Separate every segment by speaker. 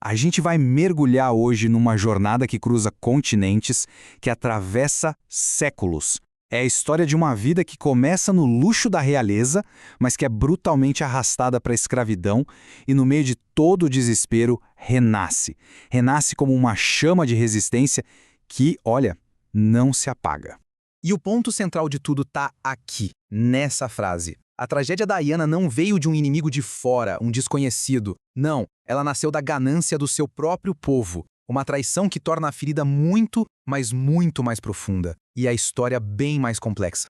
Speaker 1: A gente vai mergulhar hoje numa jornada que cruza continentes, que atravessa séculos. É a história de uma vida que começa no luxo da realeza, mas que é brutalmente arrastada para a escravidão e, no meio de todo o desespero, renasce. Renasce como uma chama de resistência que, olha, não se apaga.
Speaker 2: E o ponto central de tudo tá aqui, nessa frase. A tragédia da Ayana não veio de um inimigo de fora, um desconhecido. Não, ela nasceu da ganância do seu próprio povo. Uma traição que torna a ferida muito, mas muito mais profunda. E a história bem mais complexa.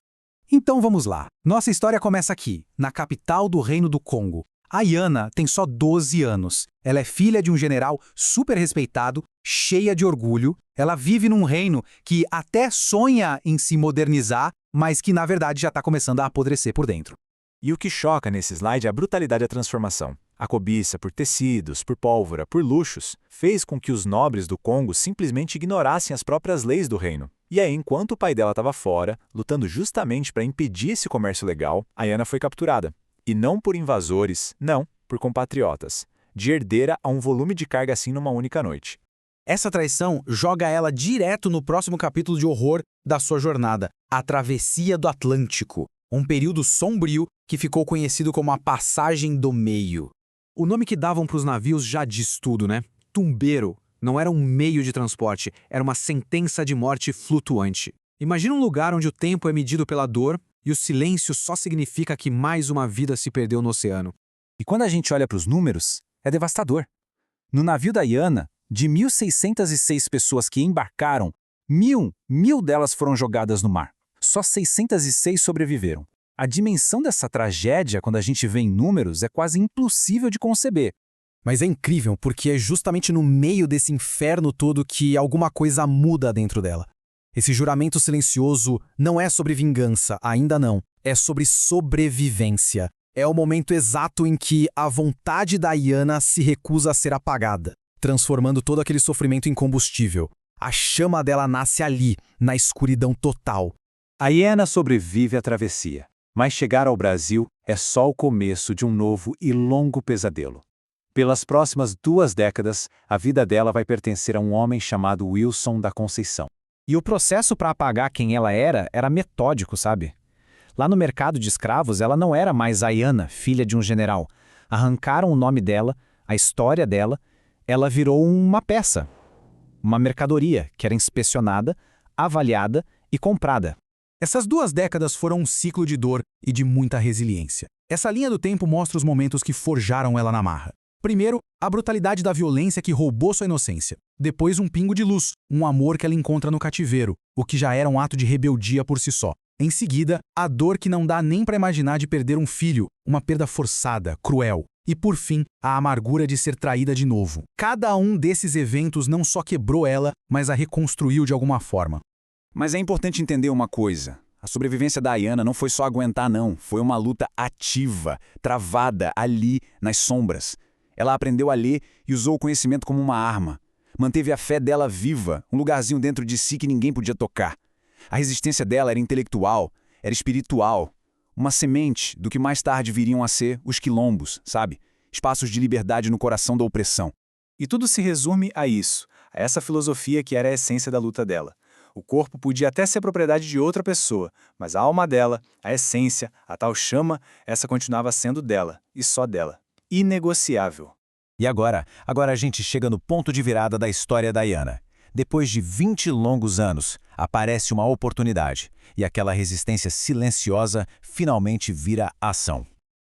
Speaker 3: Então vamos lá. Nossa história começa aqui, na capital do Reino do Congo. A Ayana tem só 12 anos. Ela é filha de um general super respeitado, cheia de orgulho. Ela vive num reino que até sonha em se modernizar, mas que na verdade já está começando a apodrecer por dentro.
Speaker 4: E o que choca nesse slide é a brutalidade da transformação. A cobiça por tecidos, por pólvora, por luxos, fez com que os nobres do Congo simplesmente ignorassem as próprias leis do reino. E aí, enquanto o pai dela estava fora, lutando justamente para impedir esse comércio legal, Ayana foi capturada. E não por invasores, não, por compatriotas. De herdeira a um volume de carga assim numa única noite.
Speaker 3: Essa traição joga ela direto no próximo capítulo de horror da sua jornada, a Travessia do Atlântico, um período sombrio que ficou conhecido como a Passagem do Meio. O nome que davam para os navios já diz tudo, né? Tumbeiro não era um meio de transporte, era uma sentença de morte flutuante. Imagina um lugar onde o tempo é medido pela dor e o silêncio só significa que mais uma vida se perdeu no oceano.
Speaker 5: E quando a gente olha para os números, é devastador. No navio da Ayana, de 1.606 pessoas que embarcaram, mil delas foram jogadas no mar. Só 606 sobreviveram. A dimensão dessa tragédia, quando a gente vê em números, é quase impossível de conceber.
Speaker 3: Mas é incrível, porque é justamente no meio desse inferno todo que alguma coisa muda dentro dela. Esse juramento silencioso não é sobre vingança, ainda não. É sobre sobrevivência. É o momento exato em que a vontade da Ayana se recusa a ser apagada, transformando todo aquele sofrimento em combustível. A chama dela nasce ali, na escuridão total.
Speaker 4: Ayana sobrevive à travessia, mas chegar ao Brasil é só o começo de um novo e longo pesadelo. Pelas próximas 2 décadas, a vida dela vai pertencer a um homem chamado Wilson da Conceição.
Speaker 5: E o processo para apagar quem ela era metódico, sabe? Lá no mercado de escravos, ela não era mais Ayana, filha de um general. Arrancaram o nome dela, a história dela, ela virou uma peça. Uma mercadoria que era inspecionada, avaliada e comprada.
Speaker 3: Essas 2 décadas foram um ciclo de dor e de muita resiliência. Essa linha do tempo mostra os momentos que forjaram ela na marra. Primeiro, a brutalidade da violência que roubou sua inocência. Depois, um pingo de luz, um amor que ela encontra no cativeiro, o que já era um ato de rebeldia por si só. Em seguida, a dor que não dá nem para imaginar de perder um filho, uma perda forçada, cruel. E por fim, a amargura de ser traída de novo. Cada um desses eventos não só quebrou ela, mas a reconstruiu de alguma forma.
Speaker 1: Mas é importante entender uma coisa. A sobrevivência da Ayana não foi só aguentar, não. Foi uma luta ativa, travada ali nas sombras. Ela aprendeu a ler e usou o conhecimento como uma arma. Manteve a fé dela viva, um lugarzinho dentro de si que ninguém podia tocar. A resistência dela era intelectual, era espiritual. Uma semente do que mais tarde viriam a ser os quilombos, sabe? Espaços de liberdade no coração da opressão.
Speaker 4: E tudo se resume a isso, a essa filosofia que era a essência da luta dela. O corpo podia até ser propriedade de outra pessoa, mas a alma dela, a essência, a tal chama, essa continuava sendo dela, e só dela. Inegociável.
Speaker 5: E agora a gente chega no ponto de virada da história da Ayana. Depois de 20 longos anos, aparece uma oportunidade, e aquela resistência silenciosa finalmente vira ação.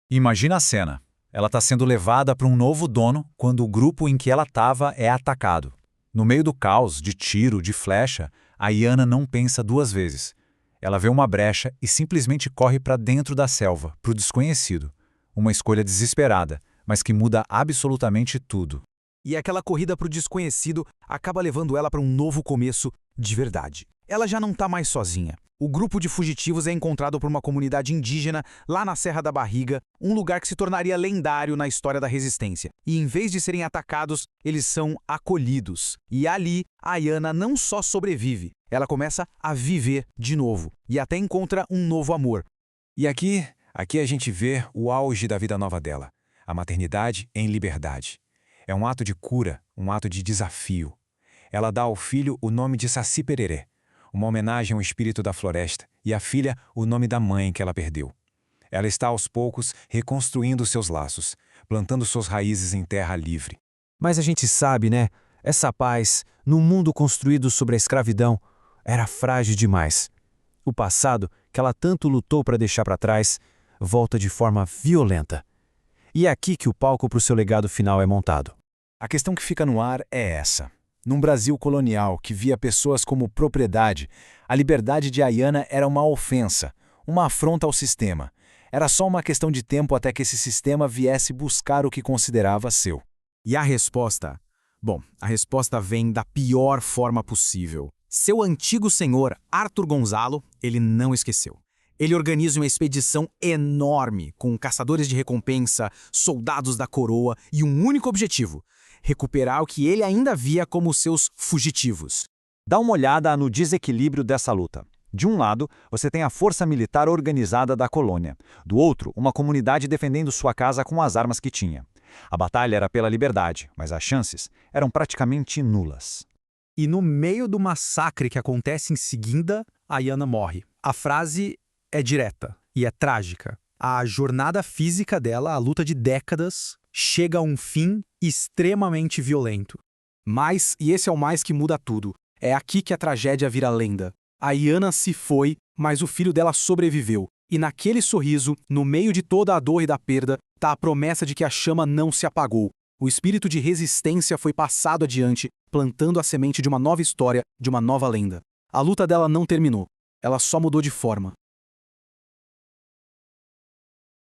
Speaker 4: Imagina a cena. Ela está sendo levada para um novo dono quando o grupo em que ela estava é atacado. No meio do caos, de tiro, de flecha, a Ayana não pensa 2 vezes. Ela vê uma brecha e simplesmente corre para dentro da selva, para o desconhecido. Uma escolha desesperada, mas que muda absolutamente tudo.
Speaker 3: E aquela corrida para o desconhecido acaba levando ela para um novo começo de verdade. Ela já não está mais sozinha. O grupo de fugitivos é encontrado por uma comunidade indígena lá na Serra da Barriga, um lugar que se tornaria lendário na história da resistência. E em vez de serem atacados, eles são acolhidos. E ali, a Ayana não só sobrevive, ela começa a viver de novo e até encontra um novo amor.
Speaker 5: E aqui a gente vê o auge da vida nova dela, a maternidade em liberdade. É um ato de cura,
Speaker 6: um ato de desafio. Ela dá ao filho o nome de Saci Pererê, uma homenagem ao espírito da floresta, e à filha o nome da mãe que ela perdeu. Ela está aos poucos reconstruindo seus laços, plantando suas raízes em terra livre.
Speaker 7: Mas a gente sabe, né? Essa paz, num mundo construído sobre a escravidão, era frágil demais. O passado, que ela tanto lutou para deixar para trás, volta de forma violenta. E é aqui que o palco para o seu legado final é montado.
Speaker 6: A questão que fica no ar é essa. Num Brasil colonial que via pessoas como propriedade, a liberdade de Ayana era uma ofensa, uma afronta ao sistema. Era só uma questão de tempo até que esse sistema viesse buscar o que considerava seu.
Speaker 2: E a resposta? Bom, a resposta vem da pior forma possível. Seu antigo senhor, Arthur Gonzalo, ele não esqueceu. Ele organiza uma expedição enorme, com caçadores de recompensa, soldados da coroa e um único objetivo: recuperar o que ele ainda via como seus fugitivos.
Speaker 5: Dá uma olhada no desequilíbrio dessa luta. De um lado, você tem a força militar organizada da colônia. Do outro, uma comunidade defendendo sua casa com as armas que tinha. A batalha era pela liberdade, mas as chances eram praticamente nulas.
Speaker 3: E no meio do massacre que acontece em seguida, Ayana morre. A frase é direta e é trágica. A jornada física dela, a luta de décadas, chega a um fim extremamente violento. Mas, e esse é o mais que muda tudo, é aqui que a tragédia vira lenda. A Ayana se foi, mas o filho dela sobreviveu. E naquele sorriso, no meio de toda a dor e da perda, está a promessa de que a chama não se apagou. O espírito de resistência foi passado adiante, plantando a semente de uma nova história, de uma nova lenda. A luta dela não terminou. Ela só mudou de forma.